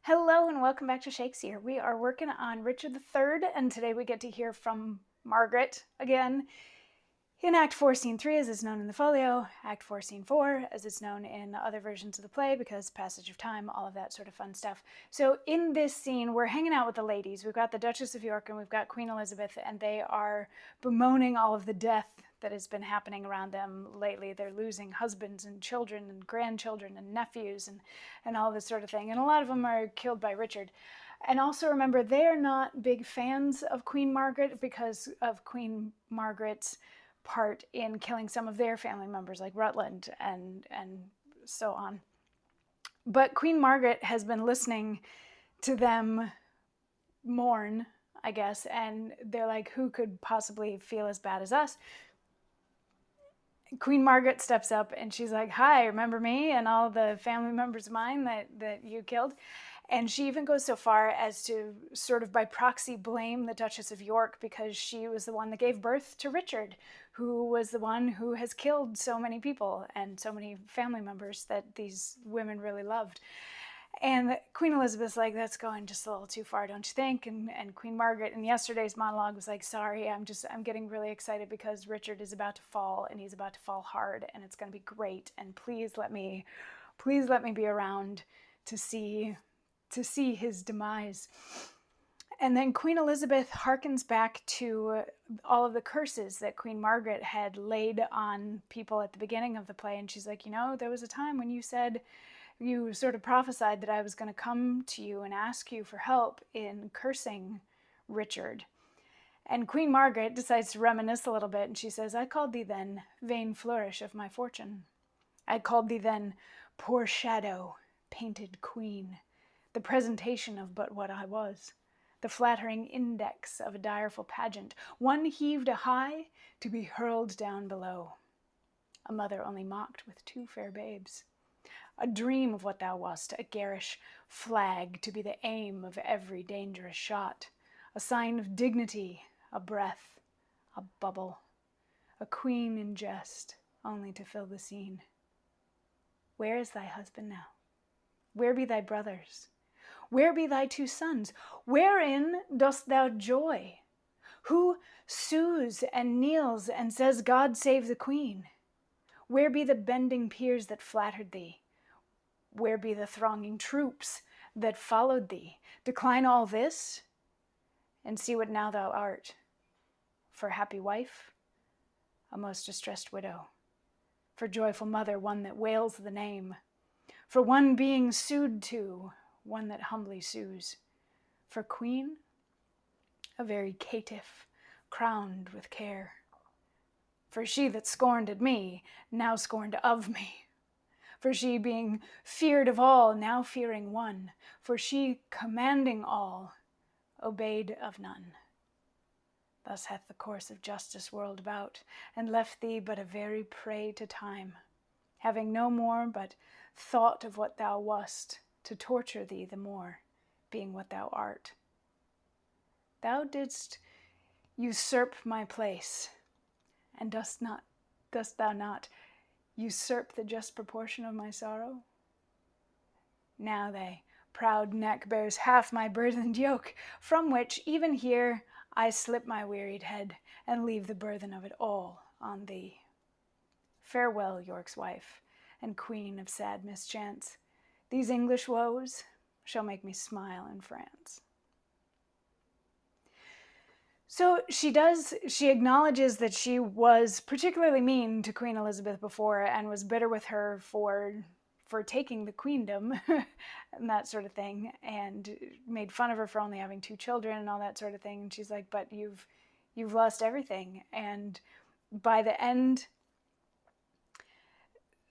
Hello and welcome back to Shakesyear. We are working on Richard III, and today we get to hear from Margaret again in Act 4, Scene 3, as it's known in the folio, Act 4, Scene 4, as it's known in other versions of the play, because passage of time, all of that sort of fun stuff. So in this scene, we're hanging out with the ladies. We've got the Duchess of York and we've got Queen Elizabeth, and they are bemoaning all of the death that has been happening around them lately. They're losing husbands and children and grandchildren and nephews and all this sort of thing. And a lot of them are killed by Richard. And also remember, they're not big fans of Queen Margaret because of Queen Margaret's part in killing some of their family members like Rutland and so on. But Queen Margaret has been listening to them mourn, I guess, and they're like, who could possibly feel as bad as us? Queen Margaret steps up and she's like, hi, remember me and all the family members of mine that you killed? And she even goes so far as to sort of by proxy blame the Duchess of York because she was the one that gave birth to Richard, who was the one who has killed so many people and so many family members that these women really loved. And Queen Elizabeth's like, that's going just a little too far, don't you think? And Queen Margaret in yesterday's monologue was like, sorry, I'm getting really excited because Richard is about to fall and he's about to fall hard and it's going to be great. And please let me be around to see his demise. And then Queen Elizabeth harkens back to all of the curses that Queen Margaret had laid on people at the beginning of the play. And she's like, there was a time when you said, you sort of prophesied that I was going to come to you and ask you for help in cursing Richard. And Queen Margaret decides to reminisce a little bit, and she says, I called thee then vain flourish of my fortune. I called thee then poor shadow, painted queen, the presentation of but what I was, the flattering index of a direful pageant, one heaved a high to be hurled down below, a mother only mocked with two fair babes, a dream of what thou wast, a garish flag to be the aim of every dangerous shot, a sign of dignity, a breath, a bubble, a queen in jest, only to fill the scene. Where is thy husband now? Where be thy brothers? Where be thy two sons? Wherein dost thou joy? Who sues and kneels and says, God save the queen? Where be the bending peers that flattered thee? Where be the thronging troops that followed thee? Decline all this, and see what now thou art. For happy wife, a most distressed widow. For joyful mother, one that wails the name. For one being sued to, one that humbly sues. For queen, a very caitiff, crowned with care. For she that scorned at me, now scorned of me. For she being feared of all, now fearing one. For she commanding all, obeyed of none. Thus hath the course of justice whirled about, and left thee but a very prey to time, having no more but thought of what thou wast, to torture thee the more, being what thou art. Thou didst usurp my place, and dost thou not usurp the just proportion of my sorrow? Now thy proud neck bears half my burthened yoke, from which even here I slip my wearied head, and leave the burthen of it all on thee. Farewell, York's wife, and queen of sad mischance. These English woes shall make me smile in France. So she acknowledges that she was particularly mean to Queen Elizabeth before and was bitter with her for taking the queendom and that sort of thing, and made fun of her for only having two children and all that sort of thing. And she's like, but you've lost everything. And by the end,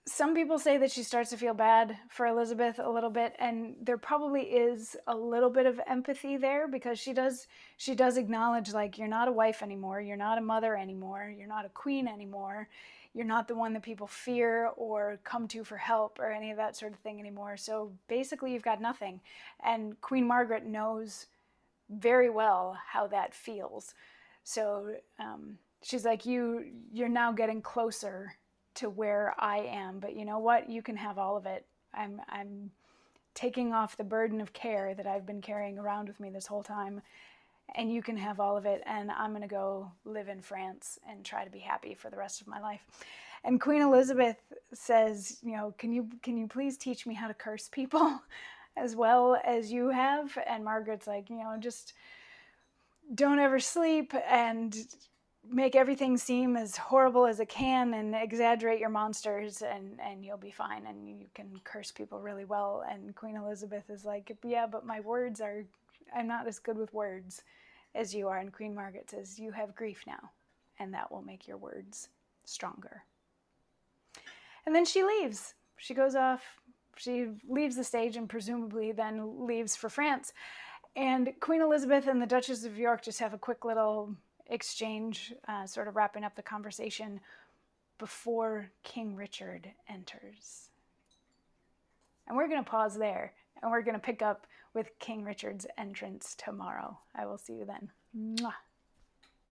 some people say that she starts to feel bad for Elizabeth a little bit, and there probably is a little bit of empathy there, because she does acknowledge, like, you're not a wife anymore, you're not a mother anymore, you're not a queen anymore, you're not the one that people fear or come to for help or any of that sort of thing anymore. So basically you've got nothing. And Queen Margaret knows very well how that feels. So she's like, you're now getting closer to where I am, but you know what? You can have all of it. I'm taking off the burden of care that I've been carrying around with me this whole time, and you can have all of it, and I'm going to go live in France and try to be happy for the rest of my life. And Queen Elizabeth says, can you please teach me how to curse people as well as you have? And Margaret's like, just don't ever sleep and make everything seem as horrible as it can and exaggerate your monsters, and you'll be fine, and you can curse people really well. And Queen Elizabeth is like, yeah, but I'm not as good with words as you are. And Queen Margaret says, you have grief now, and that will make your words stronger. And then she leaves. She goes off. She leaves the stage and presumably then leaves for France. And Queen Elizabeth and the Duchess of York just have a quick little exchange, sort of wrapping up the conversation before King Richard enters. And we're going to pause there, and we're going to pick up with King Richard's entrance tomorrow. I will see you then. Mwah.